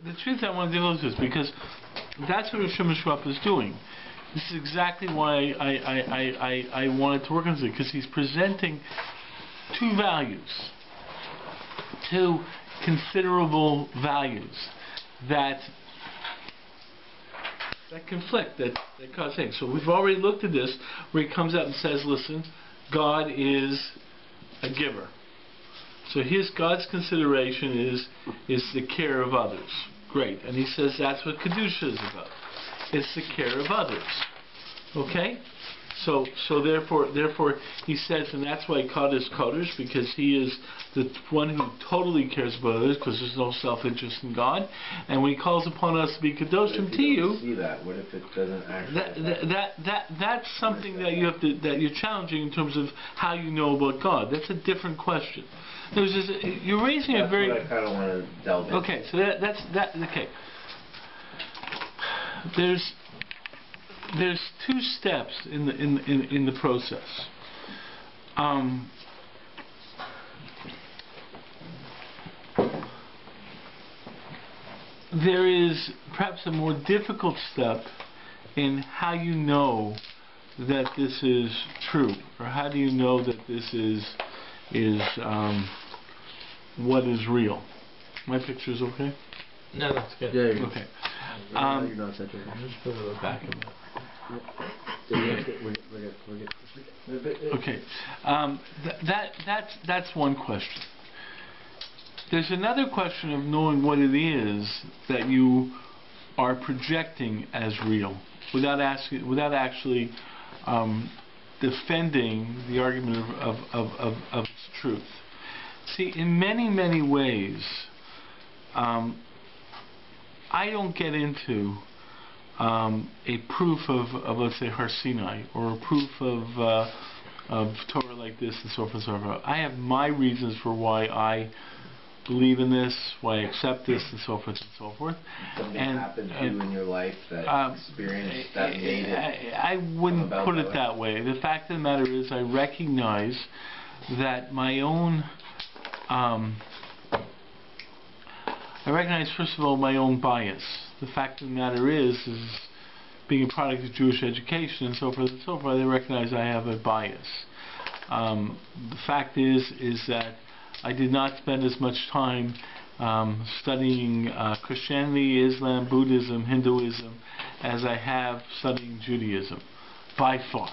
the truth I want to deal with this because that's what Rosh Hashanah is doing. This is exactly why I wanted to work on this, because he's presenting two values, two considerable values that conflict, that cause things. So we've already looked at this, where he comes out and says, listen, God is a giver. So God's consideration is the care of others. Great. And he says that's what Kedusha is about. It's the care of others. Okay? So therefore he says, and that's why God is Kodesh, because he is the one who totally cares about others, because there's no self-interest in God. And when he calls upon us to be Kedoshim to you, see that? What if it doesn't actually? That's something that you have to, that you're challenging in terms of how you know about God. That's a different question. You're raising a very. That's what I kind of want to delve into. Okay, so that's okay. There's two steps in the process. There is perhaps a more difficult step in how you know that this is true, or how do you know that this is what is real. My picture's okay? No, that's good. Yeah, okay. You're not such a. Just go to the back of it. Okay. That's one question. There's another question of knowing what it is that you are projecting as real, without actually defending the argument of its truth. See, in many ways, I don't get into a proof of let's say Har Sinai, or a proof of Torah like this and so forth and so forth. I have my reasons for why I believe in this, why I accept this, and so forth and so forth. Something happened to you in your life that experienced that made it. I wouldn't put it that way. The fact of the matter is, I recognize that my own. I recognize, first of all, my own bias. The fact of the matter is being a product of Jewish education and so forth and so forth, I recognize I have a bias. The fact is that I did not spend as much time studying Christianity, Islam, Buddhism, Hinduism as I have studying Judaism, by far.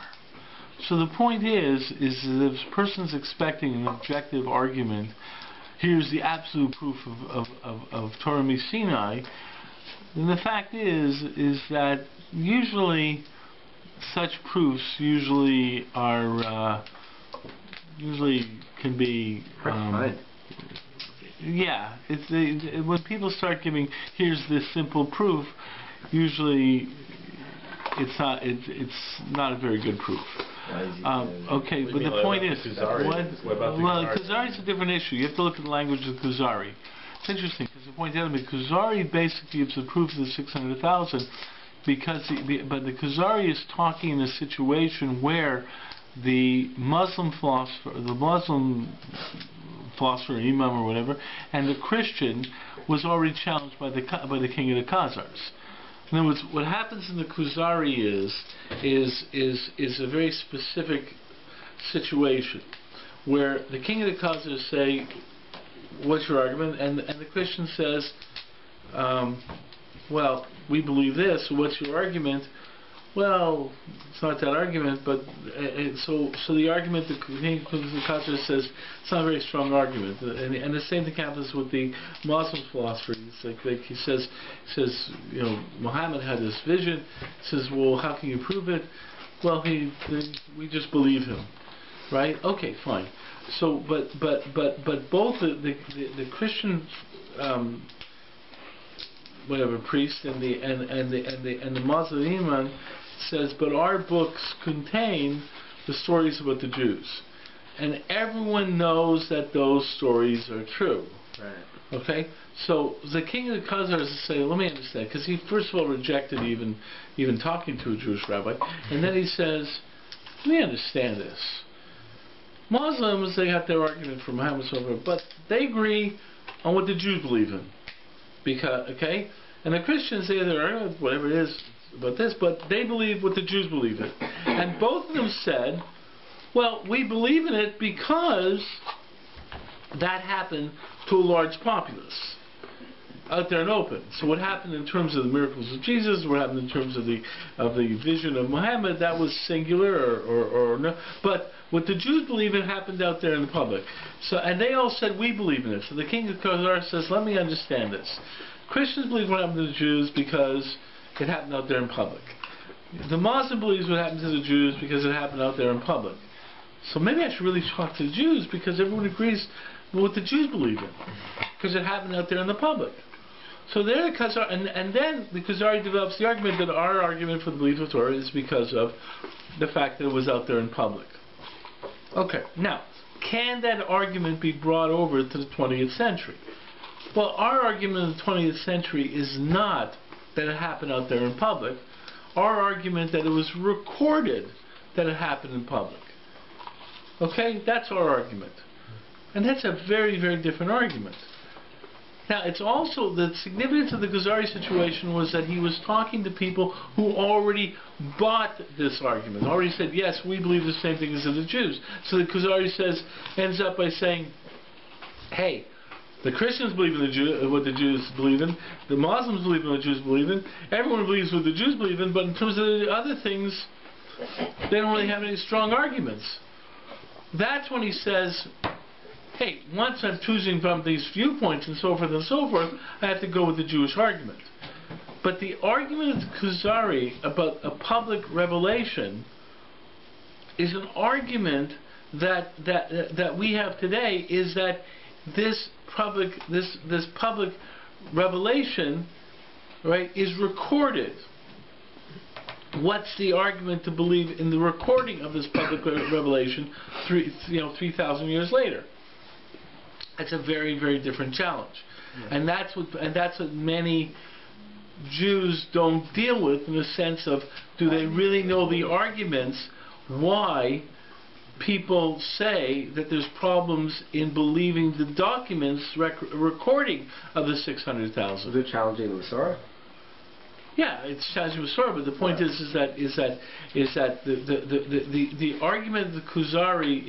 So the point is that if a person's expecting an objective argument, here's the absolute proof of Torah Sinai, then the fact is that usually such proofs are usually can be yeah, when people start giving here's this simple proof, usually it's not a very good proof. Okay, but the point is, Kuzari is a different issue. You have to look at the language of Kuzari. It's interesting because the point is, Kuzari basically gives the proof of the 600,000 but the Kuzari is talking in a situation where the Muslim philosopher, Imam or whatever, and the Christian was already challenged by the king of the Khazars. In other words, what happens in the Kuzari is a very specific situation where the king of the Khazars say, "What's your argument?" and the Christian says, "Well, we believe this. So what's your argument?" Well, it's not that argument, but so the argument the king of the Khazars says it's not a very strong argument, and the same thing happens with the Muslim philosopher. It's like he says, you know, Muhammad had this vision. He says, well, how can you prove it? Well, we just believe him, right? Okay, fine. So, but both the Christian whatever priest and the Muslim imam says, but our books contain the stories about the Jews, and everyone knows that those stories are true. Right. Okay, so the king of the Khazars say, let me understand, because he first of all rejected even talking to a Jewish rabbi, and then he says, let me understand this. Muslims, they got their argument from Muhammad, but they agree on what the Jews believe in. because and the Christians say they're whatever it is about this, but they believe what the Jews believe in. And both of them said, well, we believe in it because that happened to a large populace out there and open. So what happened in terms of the miracles of Jesus, what happened in terms of the vision of Muhammad, that was singular or no. But what the Jews believe in happened out there in the public. So, and they all said, we believe in it. So the king of Khazar says, let me understand this. Christians believe what happened to the Jews because it happened out there in public. The Muslim believes what happened to the Jews because it happened out there in public. So maybe I should really talk to the Jews because everyone agrees with what the Jews believe in. Because it happened out there in the public. So there the Khazar, and then the Khazari develops the argument that our argument for the belief of Torah is because of the fact that it was out there in public. Okay, now, can that argument be brought over to the 20th century? Well, our argument in the 20th century is not that it happened out there in public. Our argument that it was recorded that it happened in public. Okay, that's our argument. And that's a very, very different argument. Now, it's also, the significance of the Khazari situation was that he was talking to people who already bought this argument, already said, yes, we believe the same thing as the Jews. So the Khazari ends up by saying, hey, the Christians believe in what the Jews believe in, the Muslims believe in what the Jews believe in, everyone believes what the Jews believe in, but in terms of the other things, they don't really have any strong arguments. That's when he says, hey, once I'm choosing from these viewpoints and so forth, I have to go with the Jewish argument. But the argument of the Khazari about a public revelation is an argument that we have today, is that this public revelation, right, is recorded. What's the argument to believe in the recording of this public revelation 3,000 years later? It's a very, very different challenge. Yeah. And that's what many Jews don't deal with, in the sense of, do they really know the arguments why people say that there's problems in believing the documents recording of the 600,000? Is it challenging the Masorah? Yeah, it's challenging the Masorah, but the point is that the argument of the Khazari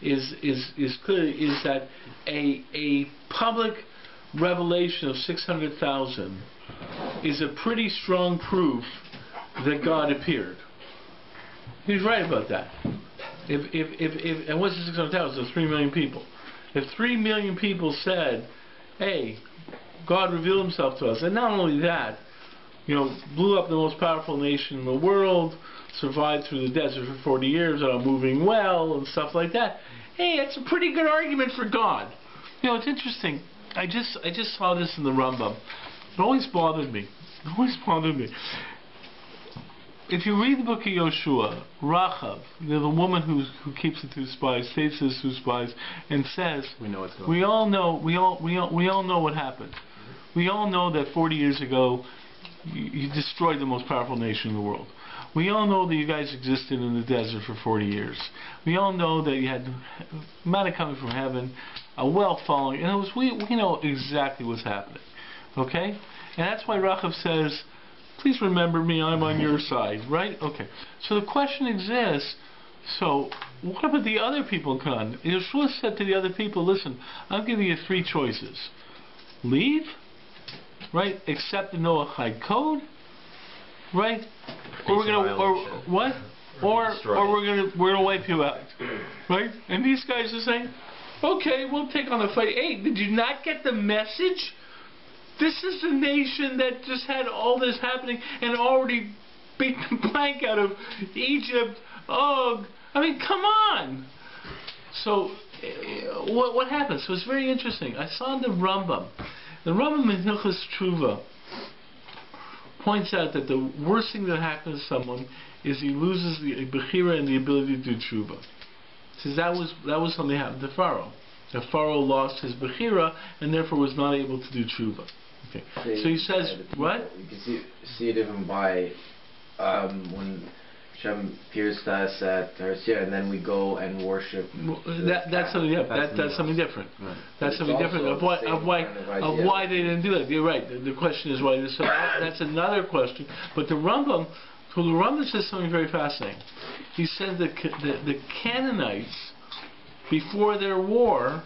is clearly that a public revelation of 600,000 is a pretty strong proof that God appeared. He's right about that. And what's the 600,000? There's 3 million people. If 3 million people said, hey, God revealed himself to us, and not only that, blew up the most powerful nation in the world, survived through the desert for 40 years without moving well, and stuff like that. Hey, it's a pretty good argument for God. It's interesting. I just saw this in the Rambam. It always bothered me. If you read the book of Yoshua, Rachav, the woman who keeps the 2 spies, takes those 2 spies, and says, we all know what happened. We all know that 40 years ago, you destroyed the most powerful nation in the world. We all know that you guys existed in the desert for 40 years. We all know that you had manna coming from heaven, a well following, and we know exactly what's happening. Okay? And that's why Rachav says, please remember me, I'm on your side, right? Okay. So the question exists, so what about the other people in Canaan? Yeshua said to the other people, listen, I'm giving you 3 choices. Leave, right? Accept the Noahide code, right? Or we're gonna wipe you out, right? And these guys are saying, okay, we'll take on the fight. Hey, did you not get the message? This is a nation that just had all this happening and already beat the blank out of Egypt. Oh, I mean, come on. So, what happens? So it's very interesting. I saw the Rambam. The Rambam in Hilchos Tshuva points out that the worst thing that happens to someone is he loses the bechira and the ability to do tshuva. He says that was something that happened to Pharaoh. That Pharaoh lost his bechira and therefore was not able to do tshuva. Okay. So he says, what? You can see it even by when Hashem appears to us at Tarsiya, and then we go and worship. That's something different. That's something different. Right. That's something different of why they didn't do that. You're right. The question is why. So that's another question. But the Rambam says something very fascinating. He said that the Canaanites, before their war,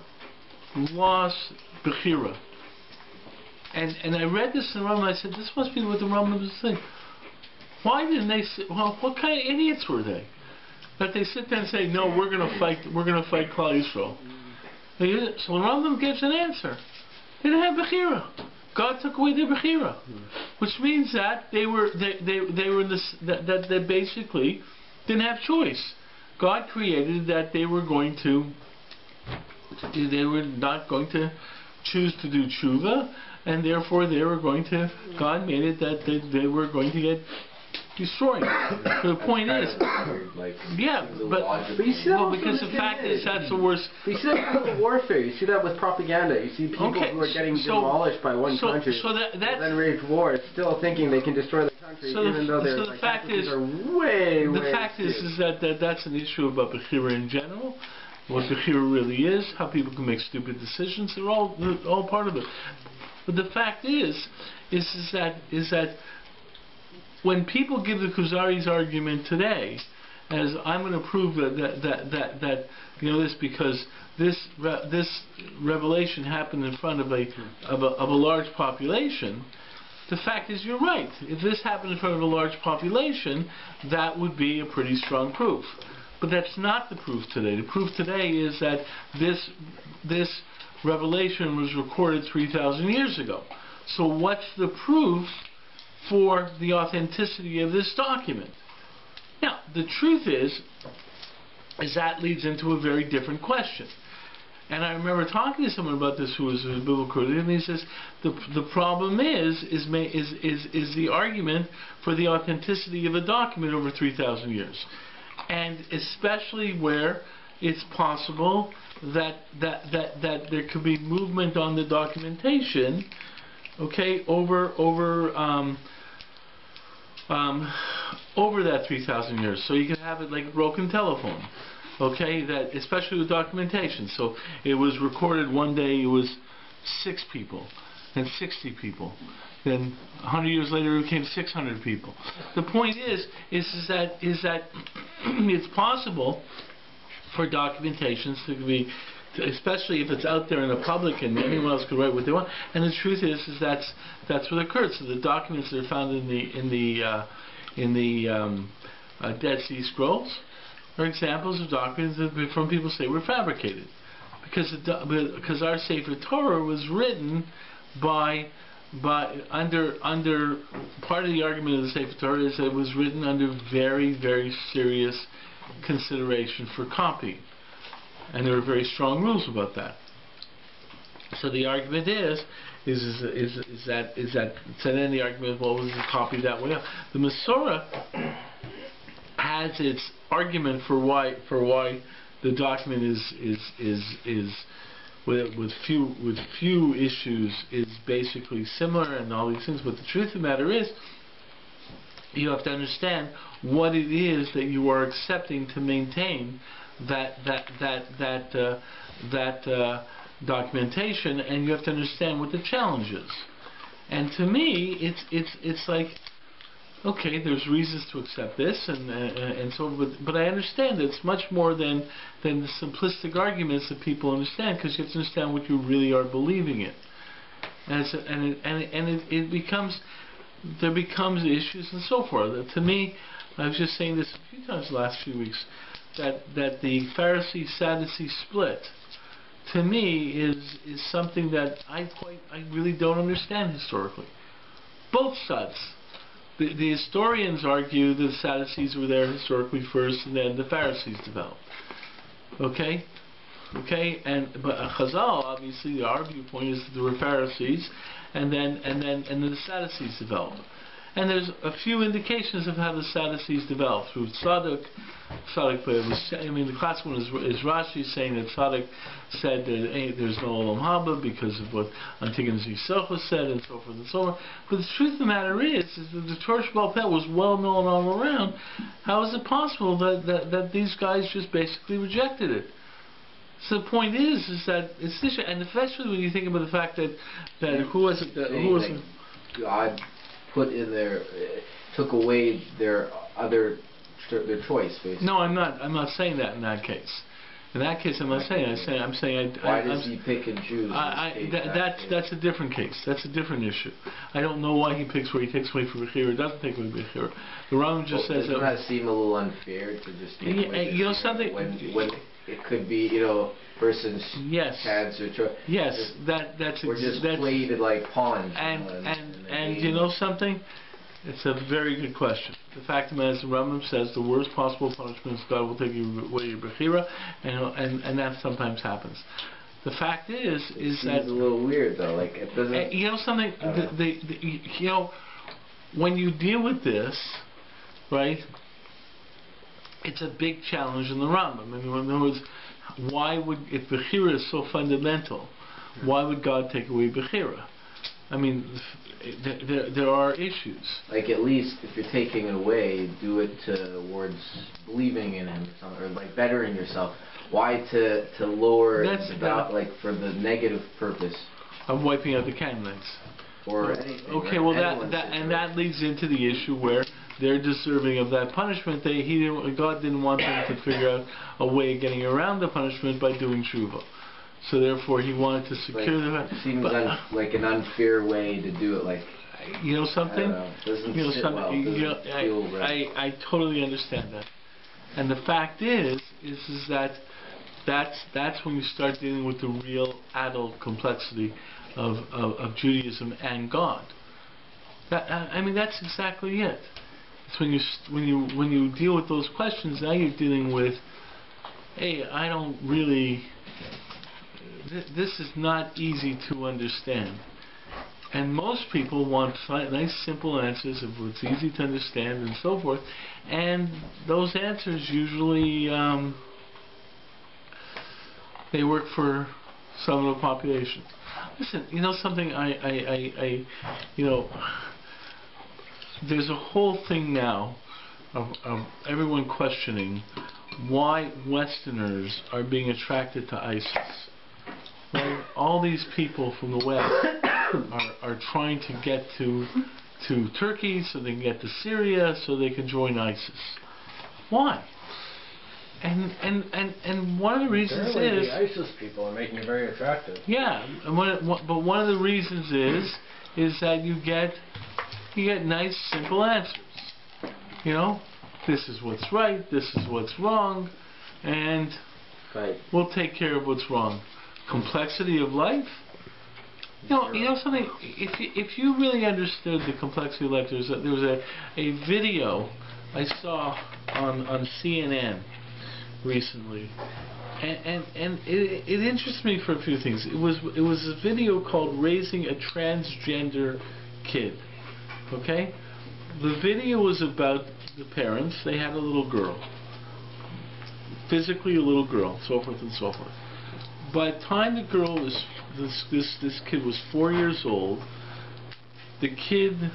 lost Bechira. And I read this in the Rambam, and I said, this must be what the Rambam was saying. Why didn't they say, well, what kind of idiots were they? That they sit there and say, no, we're going to fight Klal Yisrael. So the Rambam gives an answer. They didn't have Bechira. God took away their Bechira. Which means that they were in this, that they basically didn't have choice. God created that they were not going to choose to do tshuva, and therefore God made it that they were going to get destroyed. So the point is, but you see that because the fact is that's the worst. But you see that with warfare. You see that with propaganda. You see people who are getting demolished by one country, then wage war, still thinking they can destroy the country, even though their practices are way. The fact is that's an issue about Bechira in general. What Bechira really is, how people can make stupid decisions. They're all part of it. But the fact is that when people give the Kuzari's argument today, as I'm going to prove that this because this revelation happened in front of a large population, the fact is you're right. If this happened in front of a large population, that would be a pretty strong proof. But that's not the proof today. The proof today is that this revelation was recorded 3,000 years ago. So what's the proof for the authenticity of this document? Now, the truth is that leads into a very different question. And I remember talking to someone about this who was a biblical critic, and he says the problem is the argument for the authenticity of a document over 3,000 years, and especially where it's possible that there could be movement on the documentation, okay, over that 3,000 years. So you can have it like a broken telephone, okay, that especially with documentation. So it was recorded one day, it was 6 people, then 60 people, then 100 years later it became 600 people. The point is that it's possible for documentations to be, especially if it's out there in the public and anyone else could write what they want. And the truth is that's what occurred. So the documents that are found in the Dead Sea Scrolls are examples of documents that from people say were fabricated, because our Sefer Torah was written under part of the argument of the Sefer Torah is that it was written under very, very serious consideration for copy, and there are very strong rules about that. So the argument is that so then the argument is, well, was it copied that way? The Masorah has its argument for why the document is with few issues is basically similar and all these things. But the truth of the matter is, you have to understand what it is that you are accepting to maintain that documentation, and you have to understand what the challenge is. And to me, it's like, okay, there's reasons to accept this, and so, but I understand that it's much more than the simplistic arguments that people understand, because you have to understand what you really are believing in, it becomes. There becomes issues and so forth. To me, I was just saying this a few times the last few weeks, that the Pharisee-Sadducee split, to me, is something that I really don't understand historically. Both sides. The historians argue that the Sadducees were there historically first, and then the Pharisees developed. Okay? Okay, but Chazal, obviously, our viewpoint is that there were Pharisees, and then the Sadducees developed. And there's a few indications of how the Sadducees developed through Tzadok. Tzadok, but it was, I mean, the classic one is Rashi saying that Tzadok said that there's no Olam Haba because of what Antigonus Yisroel said, and so forth and so on. But the truth of the matter is that the Torah Sheba'al Peh was well known all around. How is it possible that these guys just basically rejected it? So the point is that it's this, and especially when you think about the fact that who was it? God put in their, took away their choice, basically. No, I'm not saying that in that case. In that case, I'm not saying. I'm saying. Why does he pick and choose? That's a different case. That's a different issue. I don't know why he picks where he takes away from Bechira, doesn't take away from Bechira. The Rambam just says that. Doesn't that seem a little unfair to just take away? You know something? When it could be, person's chance or choice. Yes, that's played like pawns. And you know something? It's a very good question. The fact of the matter is, the Rambam says the worst possible punishment is God will take away your Bechira, and that sometimes happens. The fact is that it's a little weird though. Like it doesn't. You know something? When you deal with this, right? It's a big challenge in the Rambam. I mean, in other words, why would, if Bechira is so fundamental, why would God take away Bechira? I mean, there are issues. Like, at least if you're taking it away, do it towards believing in Him, or like bettering yourself. Why to lower like for the negative purpose of wiping out the Canaanites or anything? Okay, well that leads into the issue where they're deserving of that punishment. God didn't want them to figure out a way of getting around the punishment by doing tshuva. So therefore, He wanted to secure them. It seems like an unfair way to do it. Like, you know something? Doesn't sit well. Doesn't feel right. I totally understand that. And the fact is that that's when you start dealing with the real adult complexity of Judaism and God. I mean, that's exactly it. It's when you deal with those questions, now you're dealing with, hey, I don't really. This is not easy to understand, and most people want nice, simple answers of what's easy to understand and so forth. And those answers usually they work for some of the population. Listen, you know something? There's a whole thing now of everyone questioning why Westerners are being attracted to ISIS. Well, all these people from the West are trying to get to Turkey so they can get to Syria so they can join ISIS. Why? And one of the reasons is the ISIS people are making it very attractive. Yeah, but one of the reasons is that you get nice, simple answers. You know, this is what's right, this is what's wrong, and we'll take care of what's wrong. Complexity of life. You know something. If you really understood the complexity of life, there was a video I saw on CNN recently, and it interests me for a few things. It was a video called "Raising a Transgender Kid." Okay, the video was about the parents. They had a little girl, physically a little girl, so forth and so forth. By the time the girl was, this kid was 4 years old, the kid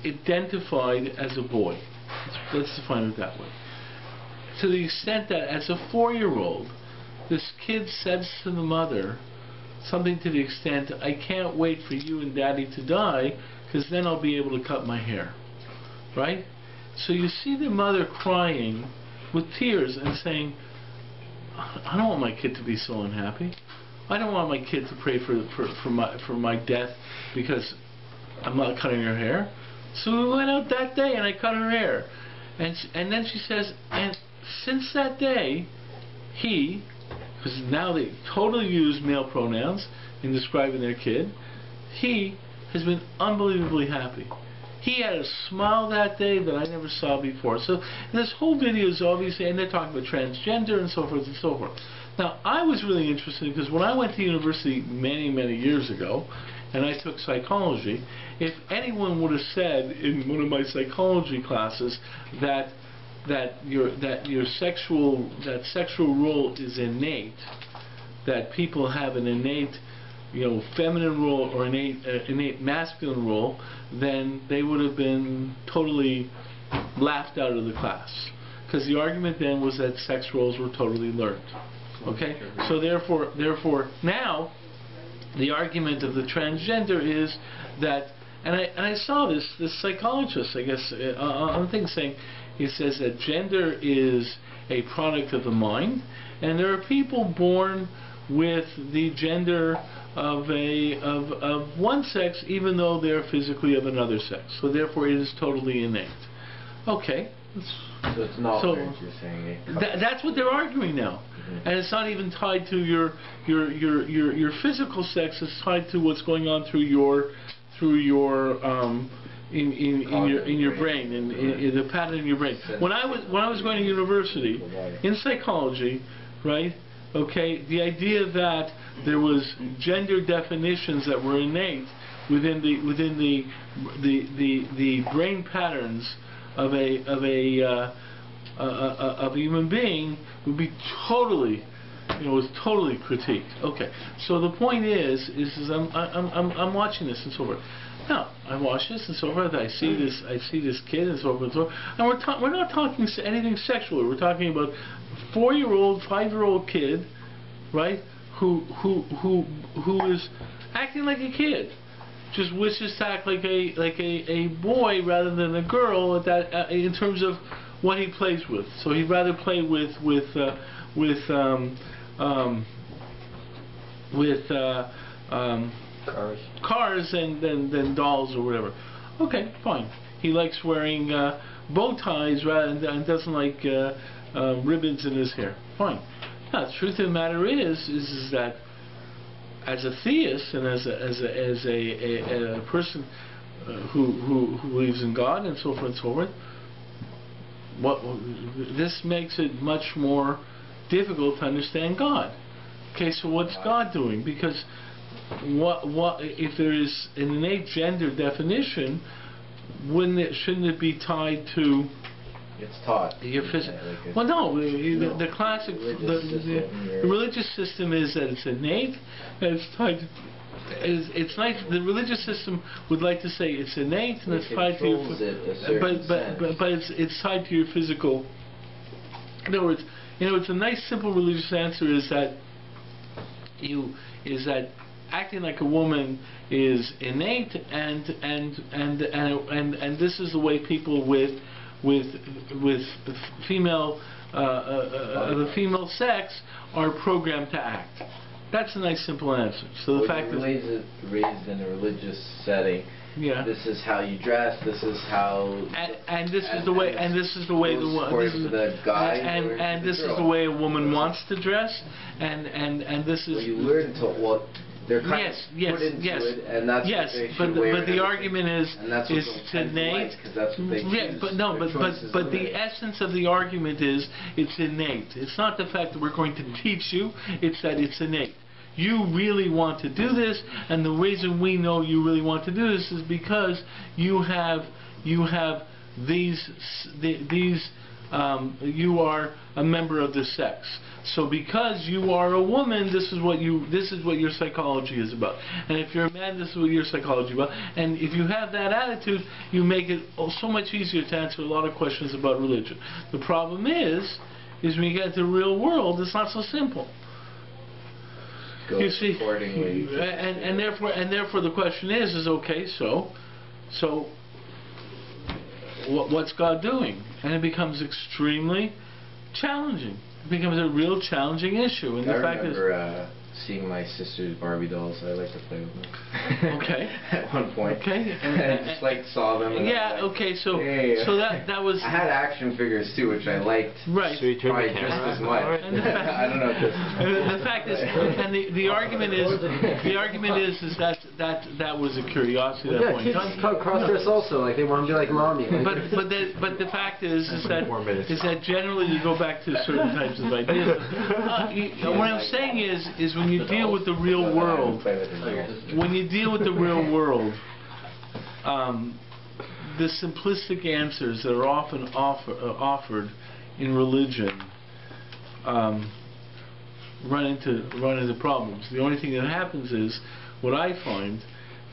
identified as a boy. Let's define it that way. To the extent that as a 4-year-old, this kid says to the mother something to the extent, I can't wait for you and Daddy to die, because then I'll be able to cut my hair. Right? So you see the mother crying with tears and saying, I don't want my kid to be so unhappy. I don't want my kid to pray for my death because I'm not cutting her hair. So we went out that day and I cut her hair. And then she says, and since that day, he, because now they totally use male pronouns in describing their kid, he has been unbelievably happy. He had a smile that day that I never saw before. So this whole video is obviously, and they're talking about transgender and so forth and so forth. Now, I was really interested because when I went to university many, many years ago, and I took psychology, if anyone would have said in one of my psychology classes that your sexual role is innate, that people have an innate, feminine role or innate masculine role, then they would have been totally laughed out of the class, because the argument then was that sex roles were totally learned. Okay, so therefore now the argument of the transgender is that, and I saw this psychologist, I guess, on the thing saying, he says that gender is a product of the mind, and there are people born with the gender of one sex, even though they're physically of another sex. So therefore, it is totally innate. Okay. So it's not what you're saying. That's what they're arguing now, and it's not even tied to your physical sex. It's tied to what's going on through your in your brain, in the pattern in your brain. When I was going to university in psychology, right? Okay, the idea that there was gender definitions that were innate within the brain patterns of a human being would be totally, was totally critiqued. Okay, so the point is I'm watching this and so forth. Now I watch this and so forth. I see this kid and so forth and so forth. And we're not talking anything sexual. We're talking about 4-year-old, 5-year-old kid, right? Who is acting like a kid. Just wishes to act like a boy rather than a girl at that in terms of what he plays with. So he'd rather play with cars than dolls or whatever. Okay, fine. He likes wearing bow ties and doesn't like ribbons in his hair. Fine. Now, the truth of the matter is that as a theist and as a person who believes in God and so forth and so forth, this makes it much more difficult to understand God. Okay, so what's God doing? Because what if there is an innate gender definition? Shouldn't it be tied to? It's taught. Your well, no. The classic, the religious system is that it's innate, and it's tied. It's nice. The religious system would like to say it's innate and it's tied to your. But it's tied to your physical. In other words, it's a nice simple religious answer is that acting like a woman is innate, and this is the way people with female the female sex are programmed to act. That's a nice simple answer. So the fact that raised in a religious setting, yeah, this is how you dress. This is how, and this is the way the way a woman wants to dress, and this is. Well, you learn to what. They're kind of put into it, and that's what they should wear. But the argument is innate. But the essence of the argument is it's innate. It's not the fact that we're going to teach you. It's that it's innate. You really want to do this, and the reason we know you really want to do this is because you have these you are a member of the sex. So because you are a woman, this is what your psychology is about. And if you're a man, this is what your psychology is about. And if you have that attitude, you make it so much easier to answer a lot of questions about religion. The problem is when you get into the real world, it's not so simple. You see, and therefore the question is okay, so what's God doing? And it becomes extremely challenging. It becomes a real challenging issue. And the fact is, seeing my sister's Barbie dolls, I like to play with them. Okay. At one point. Okay. And I just saw them. And okay. So that was. I had action figures too, which I liked. Right. So you turned the just camera as much. I don't know. The fact is, and the argument is that was a curiosity at that point. Kids cross-dress also, like they want to be like mommy. But the fact is that generally you go back to certain types of ideas. What I'm saying is when when you deal with the real world, the simplistic answers that are often offered in religion run into problems. The only thing that happens is, what I find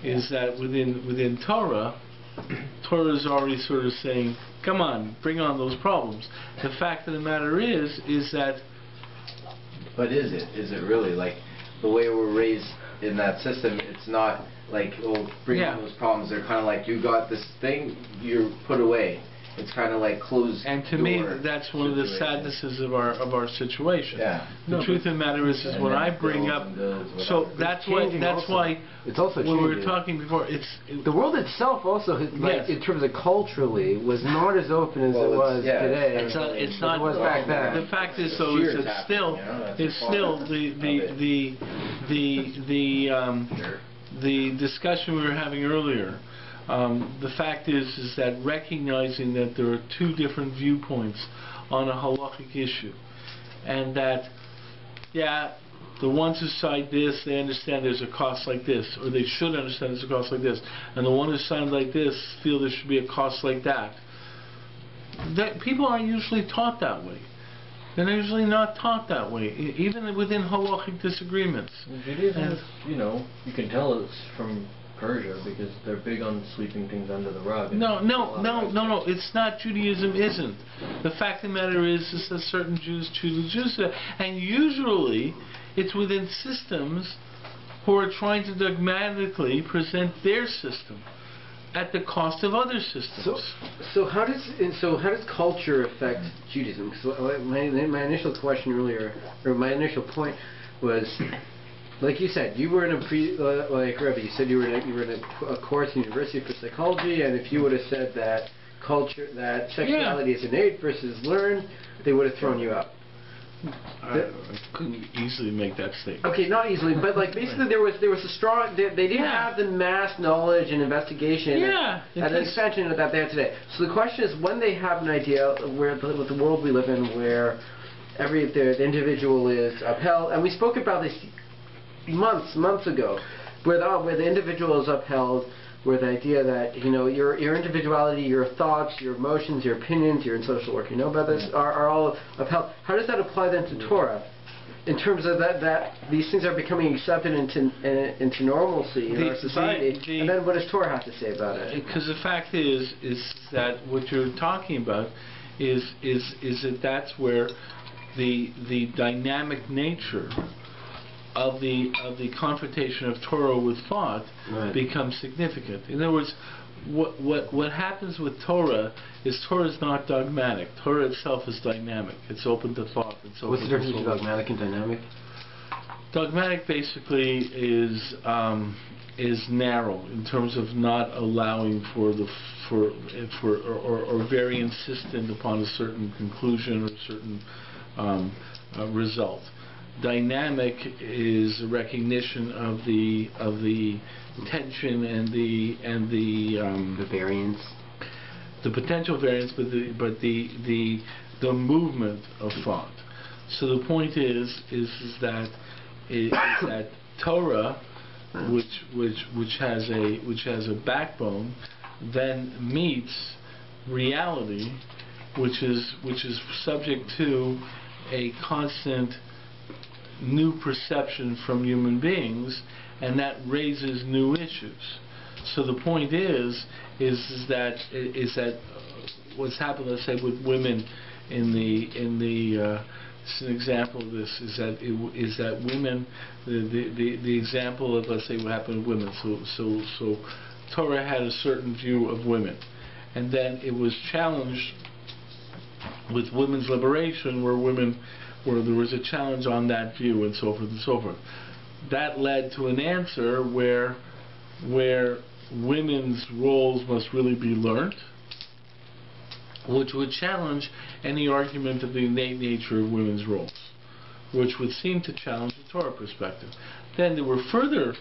is that within Torah is already sort of saying, come on, bring on those problems. The fact of the matter is that... But is it? Is it really? Like, the way we're raised in that system, it's not like, oh, bring on those problems. They're kind of like, you got this thing, you're put away. It's kind of like closed. And to me, that's one of the sadnesses of our situation. Yeah. The truth of the matter is when I bring up, so that's why it's also when we were talking before, the world itself also, like in terms of culturally, was not as open as it was today. It's not. It was back then. The fact is, though, is it's still the discussion we were having earlier. The fact is that recognizing that there are two different viewpoints on a halachic issue, and that, the ones who side this, they understand there's a cost like this, or they should understand there's a cost like this, and the ones who side like this feel there should be a cost like that. That people aren't usually taught that way. They're usually not taught that way, even within halachic disagreements. Judaism is, you can tell it's from Persia because they're big on sweeping things under the rug. No, it's not. Judaism isn't. The fact of the matter is that certain Jews choose Jews, and usually it's within systems who are trying to dogmatically present their system at the cost of other systems. So how does culture affect Judaism? So my initial question earlier, or my initial point was, like you said, you were in like Rabbi, you said you were in a course in university for psychology, and if you would have said that sexuality is innate versus learned, they would have thrown you out. I couldn't easily make that statement. Okay, not easily, but like basically there was a strong. They didn't have the mass knowledge and investigation and expansion that they have today. So the question is, when they have an idea with the world we live in, where the individual is upheld, and we spoke about this months ago, where the individual is upheld, where the idea that your individuality, your thoughts, your emotions, your opinions, you're in social work, about this, are all upheld. How does that apply then to Torah, in terms of that these things are becoming accepted into normalcy in our society? And then what does Torah have to say about it? Because the fact is that what you're talking about is that that's where the dynamic nature of the confrontation of Torah with thought becomes significant. In other words, what happens with Torah is not dogmatic. Torah itself is dynamic. It's open to thought. What's the difference between dogmatic and dynamic? Dogmatic basically is narrow in terms of not allowing or very insistent upon a certain conclusion or a certain result. Dynamic is a recognition of the tension and the variance, the potential variance, but the movement of thought. So the point is that Torah, which has a backbone, then meets reality, which is subject to a constant new perception from human beings, and that raises new issues. So the point is that what's happened, let's say, with women in the it's an example of this is that women, the example of, let's say, what happened with women. So Torah had a certain view of women, and then it was challenged with women's liberation, where there was a challenge on that view, and so forth and so forth. That led to an answer where women's roles must really be learnt, which would challenge any argument of the innate nature of women's roles, which would seem to challenge the Torah perspective. Then there were further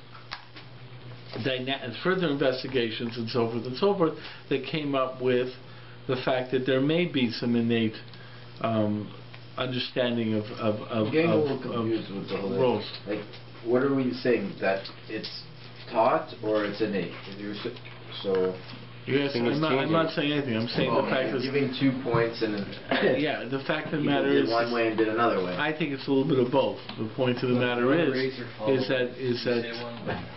investigations and so forth that came up with the fact that there may be some innate understanding of roles. Like, what are we saying? That it's taught or it's innate? So. Yes, I'm not saying anything. I'm saying the fact that giving 2 points and yeah, the fact of the matter is did one way and did another way. I think it's a little bit of both. The point of the matter is that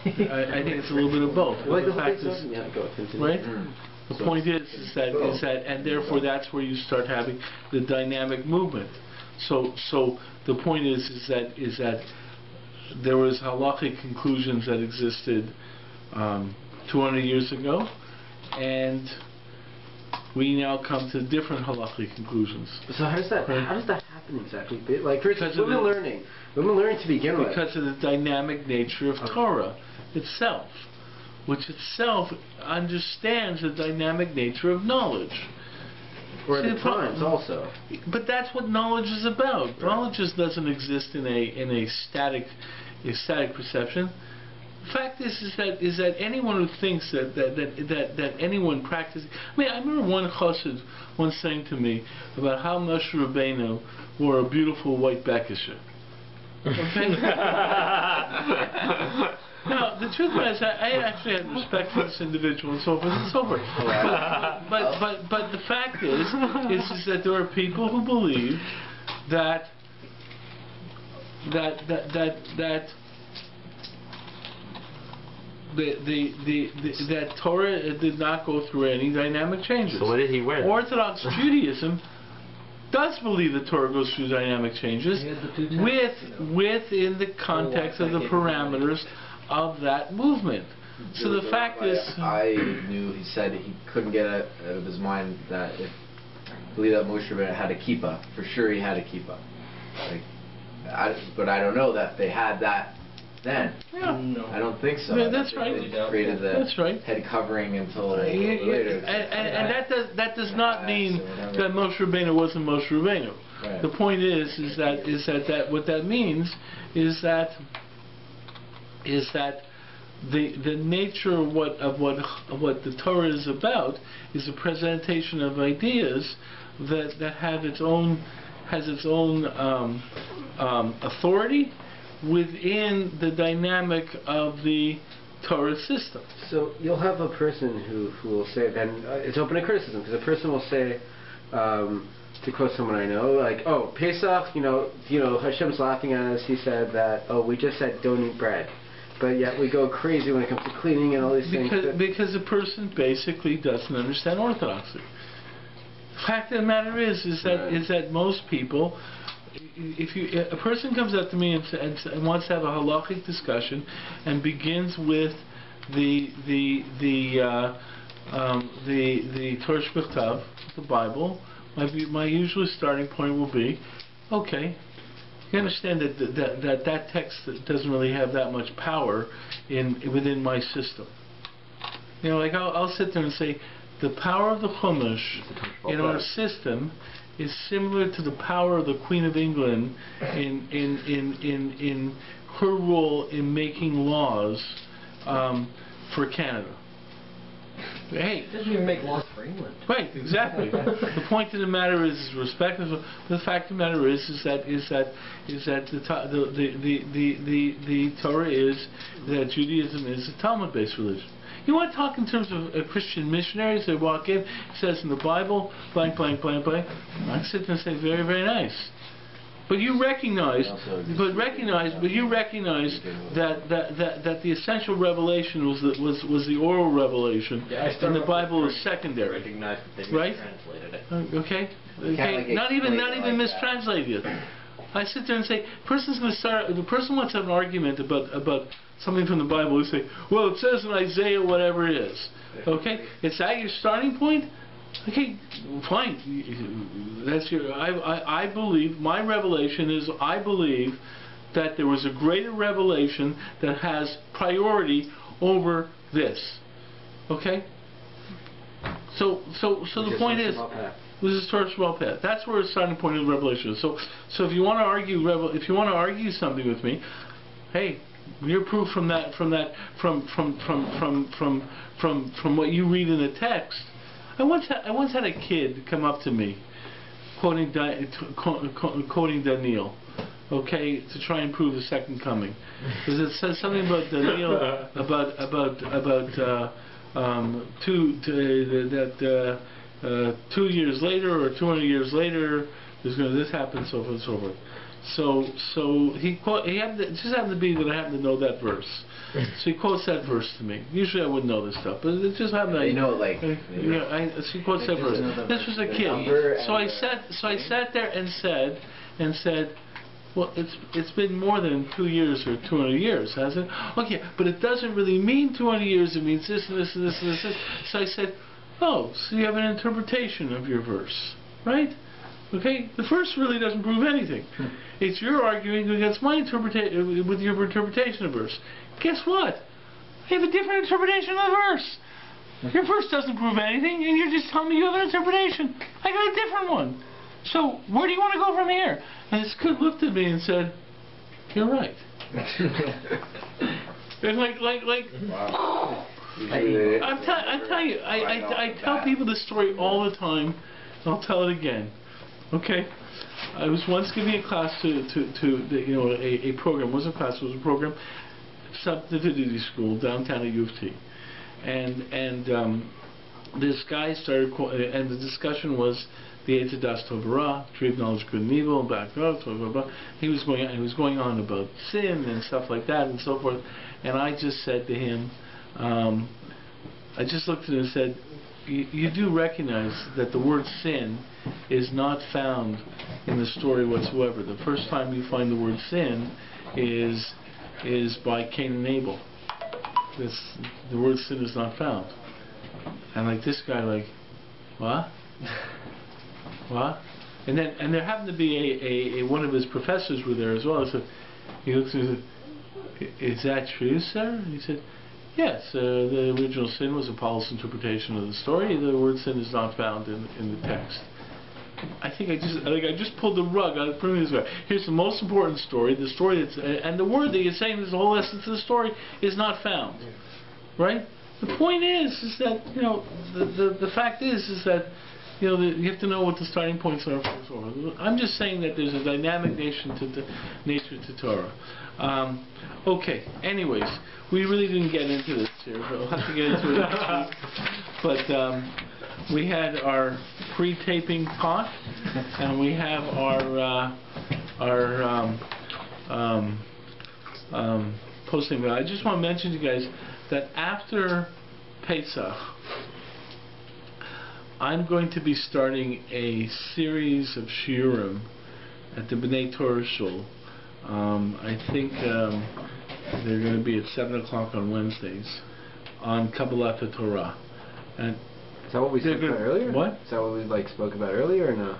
I think it's a little bit of both. Like the fact is, right? The point is that and therefore that's where you start having the dynamic movement. So the point is that there was halachic conclusions that existed 200 years ago. And we now come to different halachic conclusions. So how does that happen exactly? Like, for instance, women learning to begin with. Because of the dynamic nature of Torah itself, which itself understands the dynamic nature of knowledge. Or at times also. But that's what knowledge is about. Right. Knowledge just doesn't exist in a static perception. The fact is that anyone who thinks that anyone practicing. I mean, I remember one chassid once saying to me about how Moshe Rabbeinu wore a beautiful white bekisher. Okay. Now, the truth is, I actually had respect for this individual and so forth and so forth. But the fact is that there are people who believe that that Torah did not go through any dynamic changes. So what did he wear? Orthodox Judaism does believe that Torah goes through dynamic changes within the context of the parameters of that movement. So the fact is, I knew he said he couldn't get out of his mind that if I believe that Moshe Rabbeinu had a kippah. For sure he had a kippah. But I don't know that they had that then. Yeah. No. I don't think so. Yeah, that's right. They created the right. head covering until later. And that does not mean that Moshe Rabbeinu wasn't Moshe Rabbeinu. Right. The point is that what that means is that the nature of what the Torah is about is a presentation of ideas that has its own authority within the dynamic of the Torah system. So you'll have a person who will say, and it's open to criticism, because a person will say, to quote someone I know, like, oh, Pesach, Hashem's laughing at us. He said that, oh, we just said don't eat bread, but yet we go crazy when it comes to cleaning and all these things. Because the person basically doesn't understand orthodoxy. The fact of the matter is that most people, if a person comes up to me and wants to have a halachic discussion and begins with the Torah Shebechtav, the Bible, my usual starting point will be, okay, you understand that text doesn't really have that much power within my system. Like I'll sit there and say, the power of the Chumash in our system is similar to the power of the Queen of England in her role in making laws for Canada. Hey, it doesn't even make laws for England. Right, exactly. The point of the matter is respect. The fact of the matter is that the Torah is that Judaism is a Talmud-based religion. You want to talk in terms of Christian missionaries? They walk in, it says in the Bible, blank, blank, blank, blank. I sit there and say, very, very nice. But you recognize that the essential revelation was the oral revelation, and the Bible is secondary. Recognize that they right? mistranslated it. Okay. Not even mistranslated. I sit there and say, the person wants to have an argument about something from the Bible. They say, well, it says in Isaiah whatever it is. Okay, is that your starting point? Okay, fine. That's your. I believe my revelation is. I believe that there was a greater revelation that has priority over this. Okay. So the point is. This is Torah Shebal Peh. That's where the starting point of the revelation is. So if you want to argue something with me, hey, your proof from what you read in the text. I once had a kid come up to me, quoting Daniel, okay, to try and prove the second coming, because it says something about Daniel about 2 years later or 200 years later, there's going to this happen, so forth and so forth. So he it just happened to be that I happen to know that verse. So he quotes that verse to me. Usually I wouldn't know this stuff, but it just happened. So he quotes that verse. This was a kid. So I sat there and said, well, it's been more than 2 years or 200 years, has it? Okay, but it doesn't really mean 200 years. It means this and this and this and this. So I said, oh, so you have an interpretation of your verse, right? Okay, the verse really doesn't prove anything. It's your arguing against my interpretation, with your interpretation of verse. Guess what? I have a different interpretation of the verse. Your verse doesn't prove anything, and you're just telling me you have an interpretation. I got a different one. So where do you want to go from here? And this kid looked at me and said, "You're right." And Wow. I tell you, I tell people this story all the time. I'll tell it again. Okay, I was once giving a class a program. It wasn't a class. It was a program, subdivinity school downtown at U of T, and this guy started, and the discussion was the Hecht Chabura, tree of knowledge, good and evil, back up, blah blah blah. He was going on about sin and stuff like that and so forth, and I just said to him, I just looked at him and said, you do recognize that the word sin is not found in the story whatsoever. The first time you find the word sin is by Cain and Abel. The word sin is not found. And like this guy, like, what? What? And there happened to be one of his professors were there as well. So he looks and said, "Is that true, sir?" And he said, "Yes, the original sin was Apollos' interpretation of the story. The word sin is not found in the text." I think I just pulled the rug out from this guy. Here's the most important story. The story that's and the word that you're saying is the whole essence of the story is not found, right? The point is that the fact is that you have to know what the starting points are for Torah. I'm just saying that there's a dynamic nature to Torah. Okay. Anyways, we really didn't get into this here, but we'll have to get into it next week. But we had our pre-taping talk, and we have our posting. But I just want to mention to you guys that after Pesach, I'm going to be starting a series of shiurim at the B'nai Torah Shul. I think they're going to be at 7 o'clock on Wednesdays on Kabbalat Torah. And is that what we spoke about earlier? What? Is that what we spoke about earlier or no?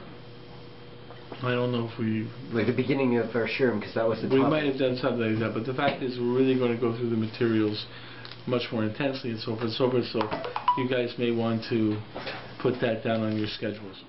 I don't know if we... Like the beginning of our shiurim, because that was the topic. We might have done something like that, but the fact is we're really going to go through the materials much more intensely and so forth and so forth, so you guys may want to put that down on your schedules.